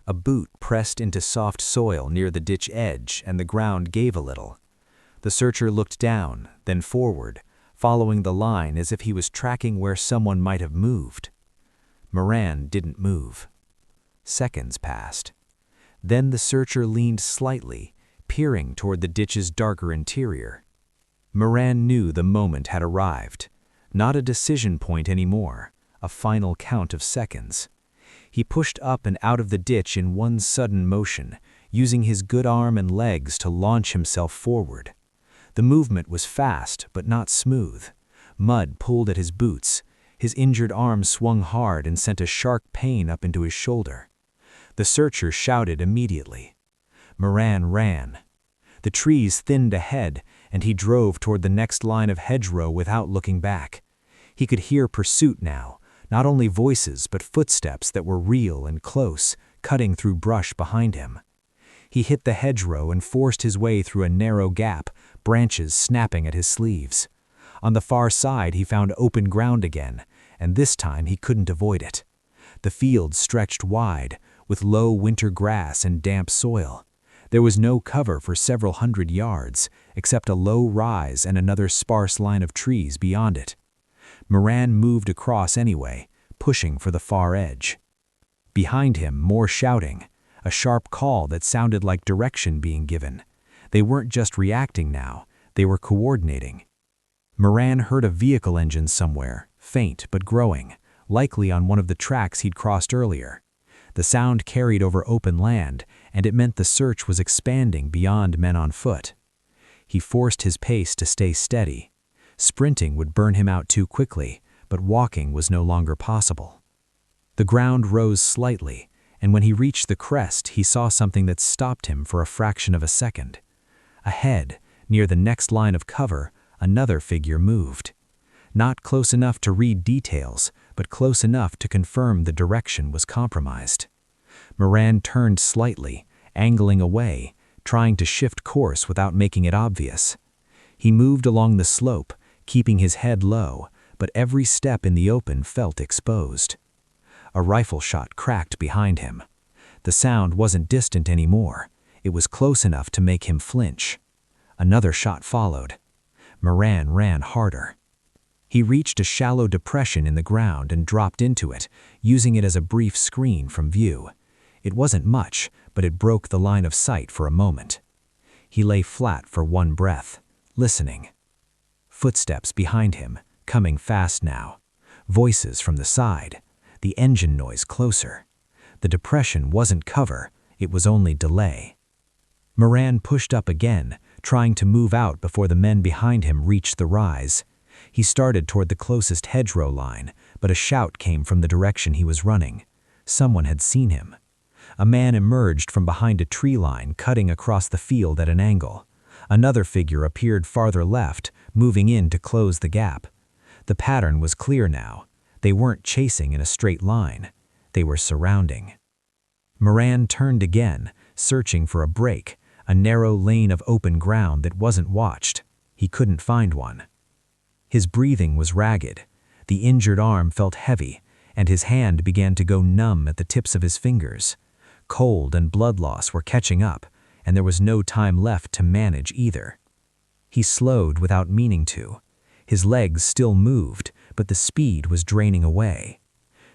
A boot pressed into soft soil near the ditch edge, and the ground gave a little. The searcher looked down, then forward, following the line as if he was tracking where someone might have moved. Moran didn't move. Seconds passed. Then the searcher leaned slightly, peering toward the ditch's darker interior. Moran knew the moment had arrived. Not a decision point anymore, a final count of seconds. He pushed up and out of the ditch in one sudden motion, using his good arm and legs to launch himself forward. The movement was fast, but not smooth. Mud pulled at his boots. His injured arm swung hard and sent a sharp pain up into his shoulder. The searcher shouted immediately. Moran ran. The trees thinned ahead, and he drove toward the next line of hedgerow without looking back. He could hear pursuit now, not only voices but footsteps that were real and close, cutting through brush behind him. He hit the hedgerow and forced his way through a narrow gap, branches snapping at his sleeves. On the far side he found open ground again, and this time he couldn't avoid it. The field stretched wide, with low winter grass and damp soil. There was no cover for several hundred yards, except a low rise and another sparse line of trees beyond it. Moran moved across anyway, pushing for the far edge. Behind him, more shouting, a sharp call that sounded like direction being given. They weren't just reacting now, they were coordinating. Moran heard a vehicle engine somewhere, faint but growing, likely on one of the tracks he'd crossed earlier. The sound carried over open land, and it meant the search was expanding beyond men on foot. He forced his pace to stay steady. Sprinting would burn him out too quickly, but walking was no longer possible. The ground rose slightly, and when he reached the crest, he saw something that stopped him for a fraction of a second. Ahead, near the next line of cover, another figure moved. Not close enough to read details, but close enough to confirm the direction was compromised. Moran turned slightly, angling away, trying to shift course without making it obvious. He moved along the slope, keeping his head low, but every step in the open felt exposed. A rifle shot cracked behind him. The sound wasn't distant anymore. It was close enough to make him flinch. Another shot followed. Moran ran harder. He reached a shallow depression in the ground and dropped into it, using it as a brief screen from view. It wasn't much, but it broke the line of sight for a moment. He lay flat for one breath, listening. Footsteps behind him, coming fast now. Voices from the side. The engine noise closer. The depression wasn't cover, it was only delay. Moran pushed up again, trying to move out before the men behind him reached the rise. He started toward the closest hedgerow line, but a shout came from the direction he was running. Someone had seen him. A man emerged from behind a tree line, cutting across the field at an angle. Another figure appeared farther left, moving in to close the gap. The pattern was clear now. They weren't chasing in a straight line. They were surrounding. Moran turned again, searching for a break, a narrow lane of open ground that wasn't watched. He couldn't find one. His breathing was ragged. The injured arm felt heavy, and his hand began to go numb at the tips of his fingers. Cold and blood loss were catching up, and there was no time left to manage either. He slowed without meaning to. His legs still moved, but the speed was draining away.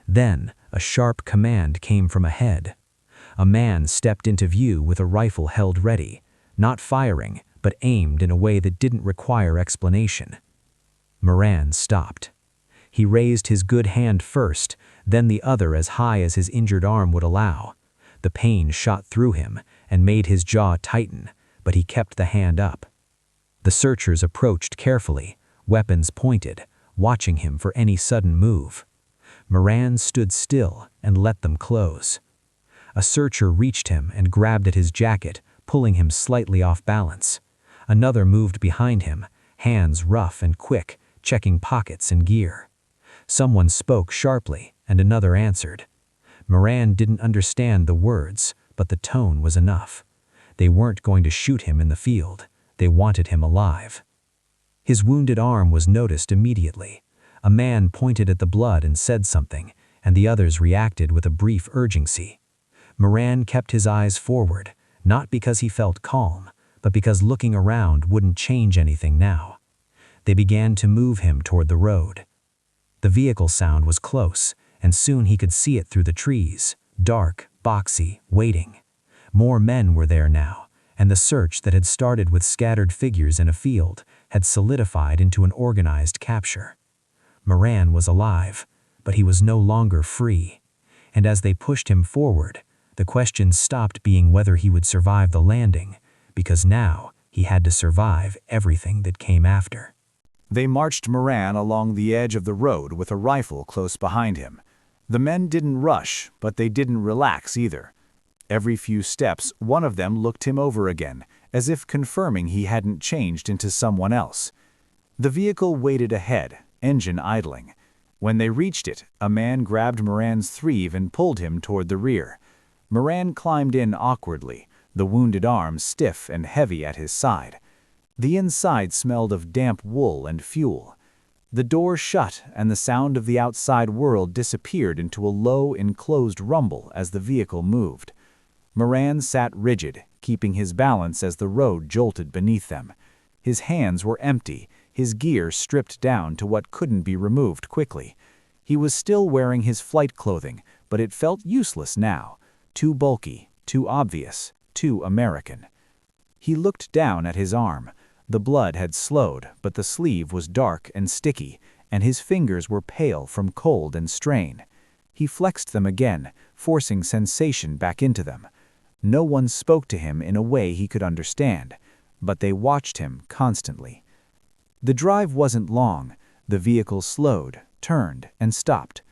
Then, a sharp command came from ahead. A man stepped into view with a rifle held ready, not firing, but aimed in a way that didn't require explanation. Moran stopped. He raised his good hand first, then the other as high as his injured arm would allow. The pain shot through him and made his jaw tighten, but he kept the hand up. The searchers approached carefully, weapons pointed, watching him for any sudden move. Moran stood still and let them close. A searcher reached him and grabbed at his jacket, pulling him slightly off balance. Another moved behind him, hands rough and quick, checking pockets and gear. Someone spoke sharply, and another answered. Moran didn't understand the words, but the tone was enough. They weren't going to shoot him in the field. They wanted him alive. His wounded arm was noticed immediately. A man pointed at the blood and said something, and the others reacted with a brief urgency. Moran kept his eyes forward, not because he felt calm, but because looking around wouldn't change anything now. They began to move him toward the road. The vehicle sound was close, and soon he could see it through the trees, dark, boxy, waiting. More men were there now, and the search that had started with scattered figures in a field had solidified into an organized capture. Moran was alive, but he was no longer free. And as they pushed him forward, the question stopped being whether he would survive the landing, because now he had to survive everything that came after. They marched Moran along the edge of the road with a rifle close behind him. The men didn't rush, but they didn't relax either. Every few steps, one of them looked him over again, as if confirming he hadn't changed into someone else. The vehicle waited ahead, engine idling. When they reached it, a man grabbed Moran's sleeve and pulled him toward the rear. Moran climbed in awkwardly, the wounded arm stiff and heavy at his side. The inside smelled of damp wool and fuel. The door shut and the sound of the outside world disappeared into a low, enclosed rumble as the vehicle moved. Moran sat rigid, keeping his balance as the road jolted beneath them. His hands were empty, his gear stripped down to what couldn't be removed quickly. He was still wearing his flight clothing, but it felt useless now. Too bulky, too obvious, too American. He looked down at his arm. The blood had slowed, but the sleeve was dark and sticky, and his fingers were pale from cold and strain. He flexed them again, forcing sensation back into them. No one spoke to him in a way he could understand, but they watched him constantly. The drive wasn't long. The vehicle slowed, turned, and stopped.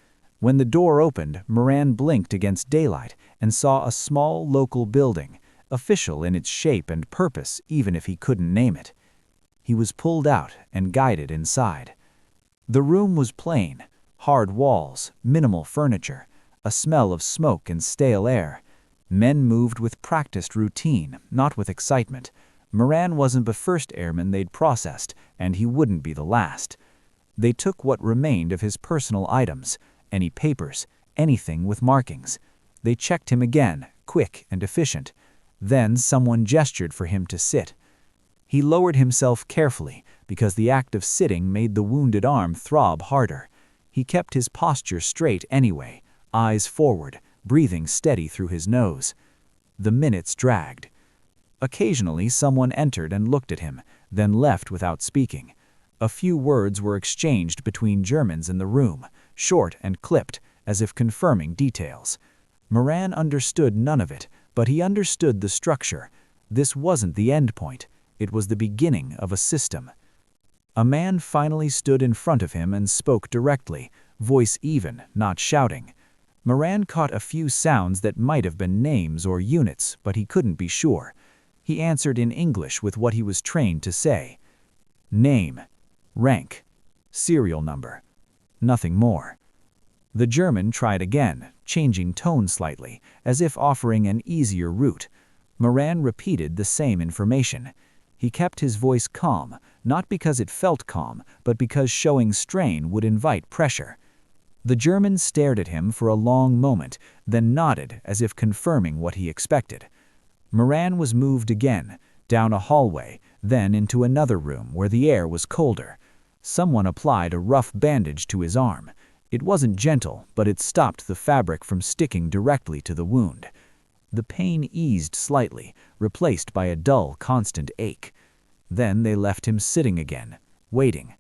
When the door opened, Moran blinked against daylight and saw a small local building, official in its shape and purpose even if he couldn't name it. He was pulled out and guided inside. The room was plain, hard walls, minimal furniture, a smell of smoke and stale air. Men moved with practiced routine, not with excitement. Moran wasn't the first airman they'd processed, and he wouldn't be the last. They took what remained of his personal items, any papers, anything with markings. They checked him again, quick and efficient. Then someone gestured for him to sit. He lowered himself carefully, because the act of sitting made the wounded arm throb harder. He kept his posture straight anyway, eyes forward, breathing steady through his nose. The minutes dragged. Occasionally someone entered and looked at him, then left without speaking. A few words were exchanged between Germans in the room, short and clipped, as if confirming details. Moran understood none of it, but he understood the structure. This wasn't the end point. It was the beginning of a system. A man finally stood in front of him and spoke directly, voice even, not shouting. Moran caught a few sounds that might have been names or units, but he couldn't be sure. He answered in English with what he was trained to say. Name, rank, serial number. Nothing more. The German tried again, changing tone slightly, as if offering an easier route. Moran repeated the same information. He kept his voice calm, not because it felt calm, but because showing strain would invite pressure. The German stared at him for a long moment, then nodded as if confirming what he expected. Moran was moved again, down a hallway, then into another room where the air was colder. Someone applied a rough bandage to his arm. It wasn't gentle, but it stopped the fabric from sticking directly to the wound. The pain eased slightly, replaced by a dull, constant ache. Then they left him sitting again, waiting.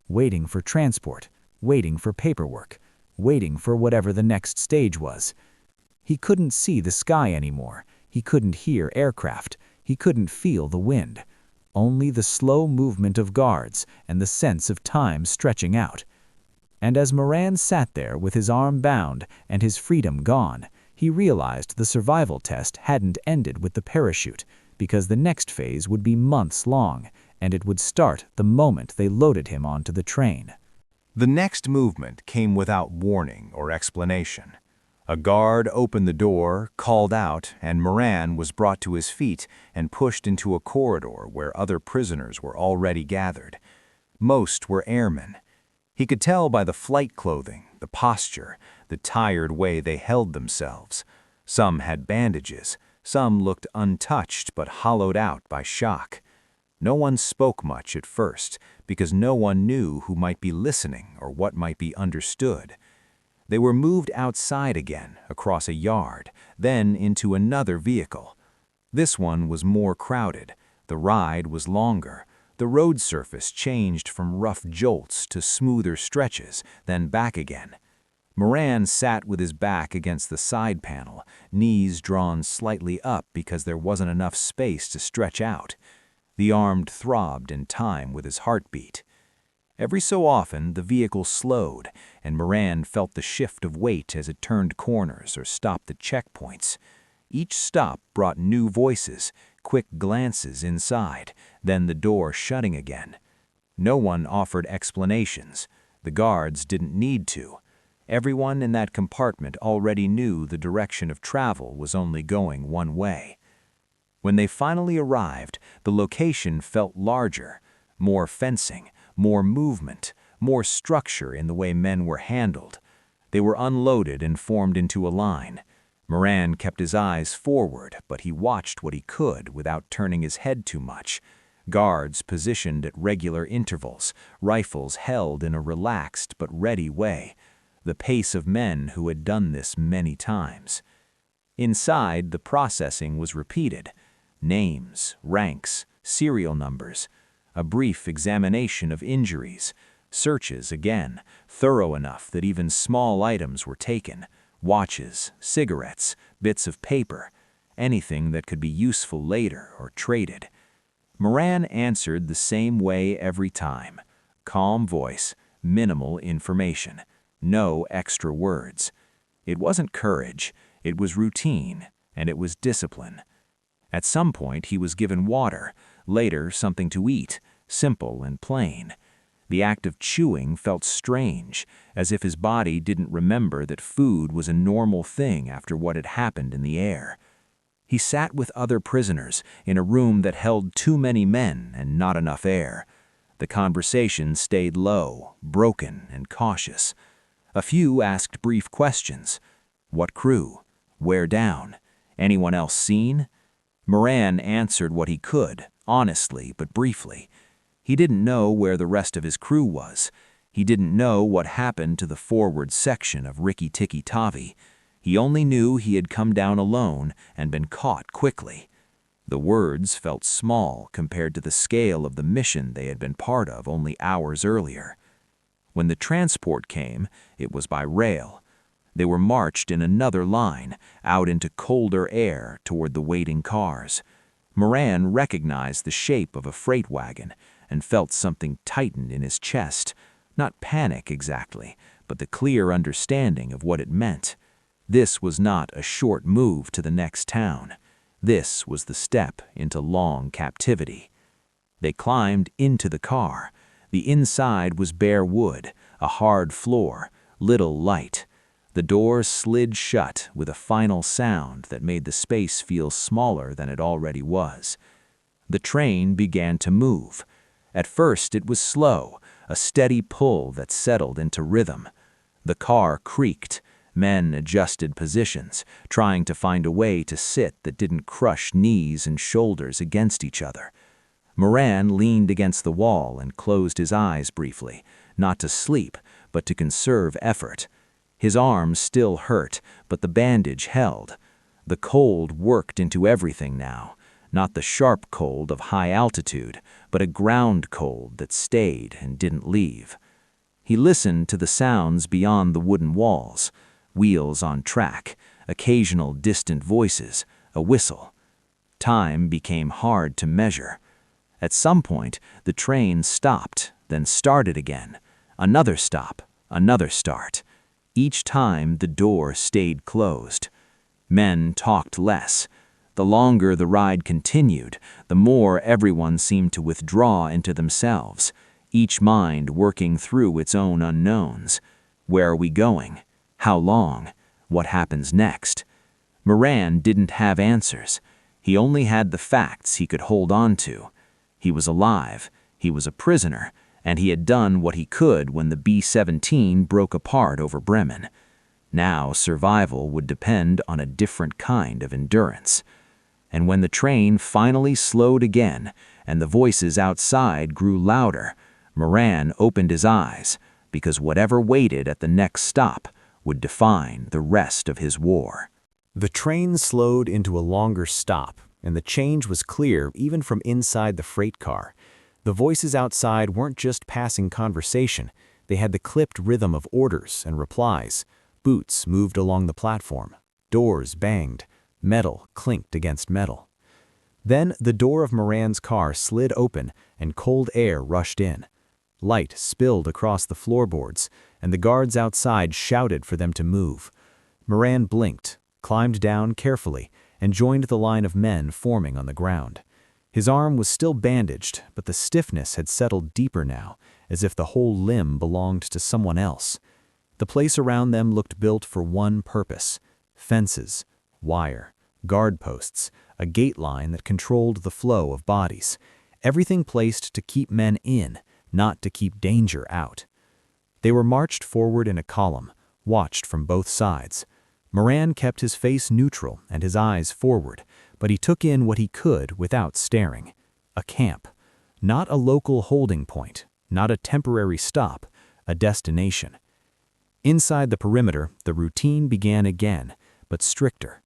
Waiting for transport, waiting for paperwork, waiting for whatever the next stage was. He couldn't see the sky anymore. He couldn't hear aircraft. He couldn't feel the wind. Only the slow movement of guards and the sense of time stretching out. And as Moran sat there with his arm bound and his freedom gone, he realized the survival test hadn't ended with the parachute, because the next phase would be months long, and it would start the moment they loaded him onto the train. The next movement came without warning or explanation. A guard opened the door, called out, and Moran was brought to his feet and pushed into a corridor where other prisoners were already gathered. Most were airmen. He could tell by the flight clothing, the posture, the tired way they held themselves. Some had bandages, some looked untouched but hollowed out by shock. No one spoke much at first, because no one knew who might be listening or what might be understood. They were moved outside again, across a yard, then into another vehicle. This one was more crowded. The ride was longer. The road surface changed from rough jolts to smoother stretches, then back again. Moran sat with his back against the side panel, knees drawn slightly up because there wasn't enough space to stretch out. The arm throbbed in time with his heartbeat. Every so often, the vehicle slowed, and Moran felt the shift of weight as it turned corners or stopped at checkpoints. Each stop brought new voices, quick glances inside, then the door shutting again. No one offered explanations. The guards didn't need to. Everyone in that compartment already knew the direction of travel was only going one way. When they finally arrived, the location felt larger, more fencing, more movement, more structure in the way men were handled. They were unloaded and formed into a line. Moran kept his eyes forward, but he watched what he could without turning his head too much. Guards positioned at regular intervals, rifles held in a relaxed but ready way, the pace of men who had done this many times. Inside, the processing was repeated. Names, ranks, serial numbers, a brief examination of injuries, searches again, thorough enough that even small items were taken, watches, cigarettes, bits of paper, anything that could be useful later or traded. Moran answered the same way every time. Calm voice, minimal information, no extra words. It wasn't courage, it was routine, and it was discipline. At some point he was given water, later something to eat, simple and plain. The act of chewing felt strange, as if his body didn't remember that food was a normal thing after what had happened in the air. He sat with other prisoners in a room that held too many men and not enough air. The conversation stayed low, broken, and cautious. A few asked brief questions. What crew? Where down? Anyone else seen? Moran answered what he could, honestly but briefly. He didn't know where the rest of his crew was. He didn't know what happened to the forward section of Rikki-Tikki-Tavi. He only knew he had come down alone and been caught quickly. The words felt small compared to the scale of the mission they had been part of only hours earlier. When the transport came, it was by rail. They were marched in another line, out into colder air toward the waiting cars. Moran recognized the shape of a freight wagon and felt something tighten in his chest. Not panic exactly, but the clear understanding of what it meant. This was not a short move to the next town. This was the step into long captivity. They climbed into the car. The inside was bare wood, a hard floor, little light. The door slid shut with a final sound that made the space feel smaller than it already was. The train began to move. At first it was slow, a steady pull that settled into rhythm. The car creaked. Men adjusted positions, trying to find a way to sit that didn't crush knees and shoulders against each other. Moran leaned against the wall and closed his eyes briefly, not to sleep, but to conserve effort. His arms still hurt, but the bandage held. The cold worked into everything now, not the sharp cold of high altitude, but a ground cold that stayed and didn't leave. He listened to the sounds beyond the wooden walls. Wheels on track, occasional distant voices, a whistle. Time became hard to measure. At some point, the train stopped, then started again. Another stop, another start. Each time, the door stayed closed. Men talked less. The longer the ride continued, the more everyone seemed to withdraw into themselves, each mind working through its own unknowns. Where are we going? How long? What happens next? Moran didn't have answers. He only had the facts he could hold on to. He was alive, he was a prisoner, and he had done what he could when the B-17 broke apart over Bremen. Now survival would depend on a different kind of endurance. And when the train finally slowed again and the voices outside grew louder, Moran opened his eyes, because whatever waited at the next stop would define the rest of his war. The train slowed into a longer stop, and the change was clear even from inside the freight car. The voices outside weren't just passing conversation. They had the clipped rhythm of orders and replies. Boots moved along the platform. Doors banged. Metal clinked against metal. Then the door of Moran's car slid open and cold air rushed in. Light spilled across the floorboards, and the guards outside shouted for them to move. Moran blinked, climbed down carefully, and joined the line of men forming on the ground. His arm was still bandaged, but the stiffness had settled deeper now, as if the whole limb belonged to someone else. The place around them looked built for one purpose: fences, wire, guard posts, a gate line that controlled the flow of bodies. Everything placed to keep men in, not to keep danger out. They were marched forward in a column, watched from both sides. Moran kept his face neutral and his eyes forward, but he took in what he could without staring. A camp. Not a local holding point, not a temporary stop, a destination. Inside the perimeter, the routine began again, but stricter.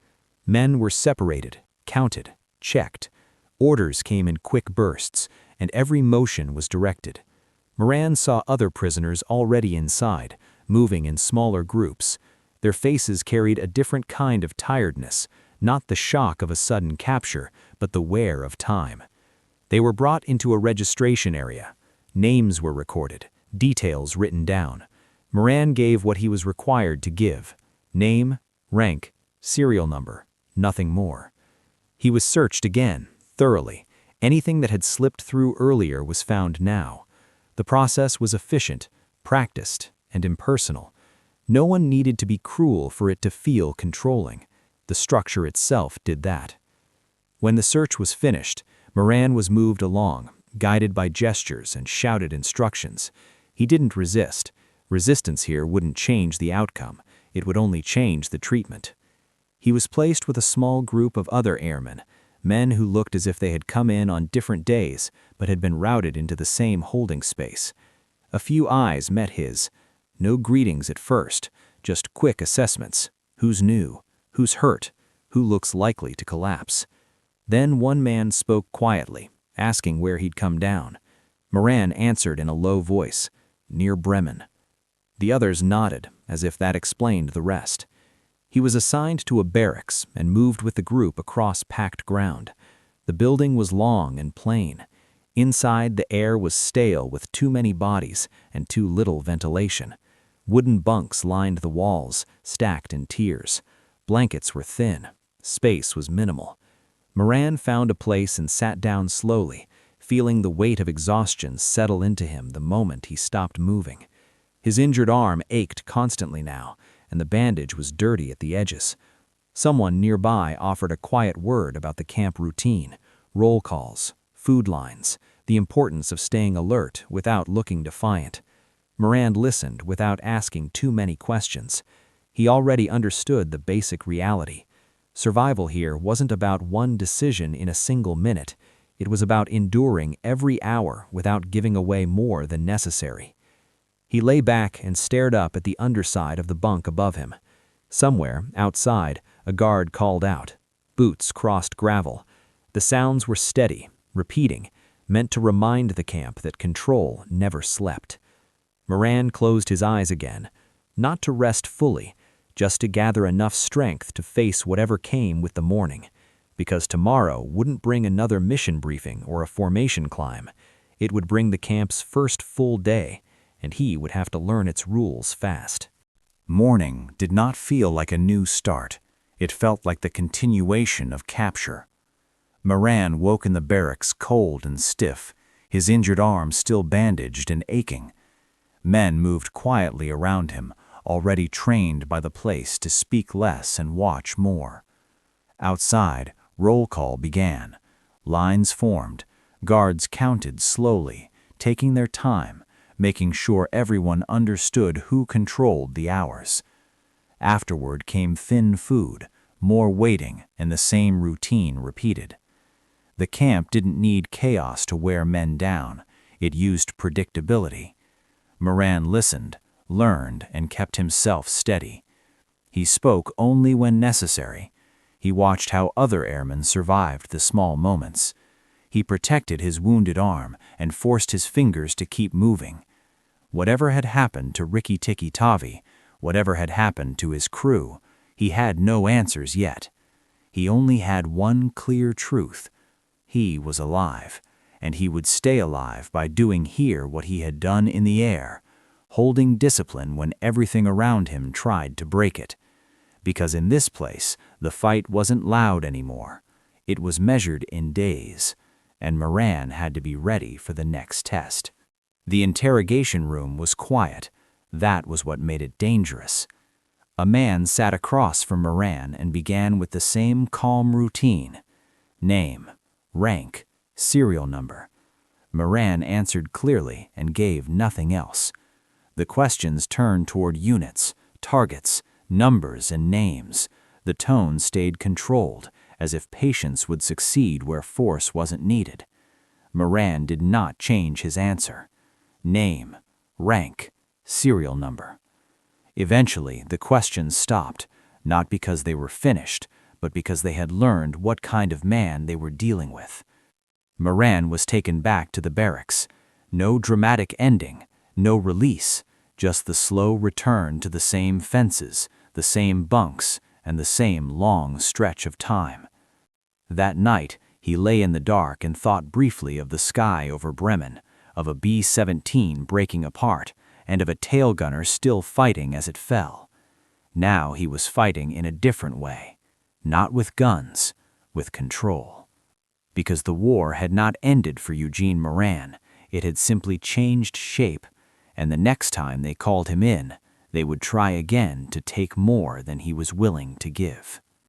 Men were separated, counted, checked. Orders came in quick bursts, and every motion was directed. Moran saw other prisoners already inside, moving in smaller groups. Their faces carried a different kind of tiredness, not the shock of a sudden capture, but the wear of time. They were brought into a registration area. Names were recorded, details written down. Moran gave what he was required to give: name, rank, serial number, nothing more. He was searched again, thoroughly. Anything that had slipped through earlier was found now. The process was efficient, practiced, and impersonal. No one needed to be cruel for it to feel controlling. The structure itself did that. When the search was finished, Moran was moved along, guided by gestures and shouted instructions. He didn't resist. Resistance here wouldn't change the outcome. It would only change the treatment. He was placed with a small group of other airmen, men who looked as if they had come in on different days but had been routed into the same holding space. A few eyes met his. No greetings at first, just quick assessments. Who's new? Who's hurt? Who looks likely to collapse? Then one man spoke quietly, asking where he'd come down. Moran answered in a low voice, "Near Bremen." The others nodded, as if that explained the rest. He was assigned to a barracks and moved with the group across packed ground. The building was long and plain. Inside, the air was stale with too many bodies and too little ventilation. Wooden bunks lined the walls, stacked in tiers. Blankets were thin. Space was minimal. Moran found a place and sat down slowly, feeling the weight of exhaustion settle into him the moment he stopped moving. His injured arm ached constantly now, and the bandage was dirty at the edges. Someone nearby offered a quiet word about the camp routine, roll calls, food lines, the importance of staying alert without looking defiant. Moran listened without asking too many questions. He already understood the basic reality. Survival here wasn't about one decision in a single minute. It was about enduring every hour without giving away more than necessary. He lay back and stared up at the underside of the bunk above him. Somewhere, outside, a guard called out. Boots crossed gravel. The sounds were steady, repeating, meant to remind the camp that control never slept. Moran closed his eyes again, not to rest fully, just to gather enough strength to face whatever came with the morning, because tomorrow wouldn't bring another mission briefing or a formation climb. It would bring the camp's first full day, and he would have to learn its rules fast. Morning did not feel like a new start. It felt like the continuation of capture. Moran woke in the barracks cold and stiff, his injured arm still bandaged and aching. Men moved quietly around him, already trained by the place to speak less and watch more. Outside, roll call began. Lines formed. Guards counted slowly, taking their time, making sure everyone understood who controlled the hours. Afterward came thin food, more waiting, and the same routine repeated. The camp didn't need chaos to wear men down. It used predictability. Moran listened, learned, and kept himself steady. He spoke only when necessary. He watched how other airmen survived the small moments. He protected his wounded arm and forced his fingers to keep moving. Whatever had happened to Rikki-Tikki Tavi, whatever had happened to his crew, he had no answers yet. He only had one clear truth. He was alive, and he would stay alive by doing here what he had done in the air, holding discipline when everything around him tried to break it. Because in this place, the fight wasn't loud anymore. It was measured in days. and Moran had to be ready for the next test. The interrogation room was quiet. That was what made it dangerous. A man sat across from Moran and began with the same calm routine. Name, rank, serial number. Moran answered clearly and gave nothing else. The questions turned toward units, targets, numbers, and names. The tone stayed controlled, as if patience would succeed where force wasn't needed. Moran did not change his answer. Name, rank, serial number. Eventually, the questions stopped, not because they were finished, but because they had learned what kind of man they were dealing with. Moran was taken back to the barracks. No dramatic ending, no release, just the slow return to the same fences, the same bunks, and the same long stretch of time. That night, he lay in the dark and thought briefly of the sky over Bremen, of a B-17 breaking apart, and of a tail gunner still fighting as it fell. Now he was fighting in a different way, not with guns, with control. Because the war had not ended for Eugene Moran, it had simply changed shape, and the next time they called him in, they would try again to take more than he was willing to give.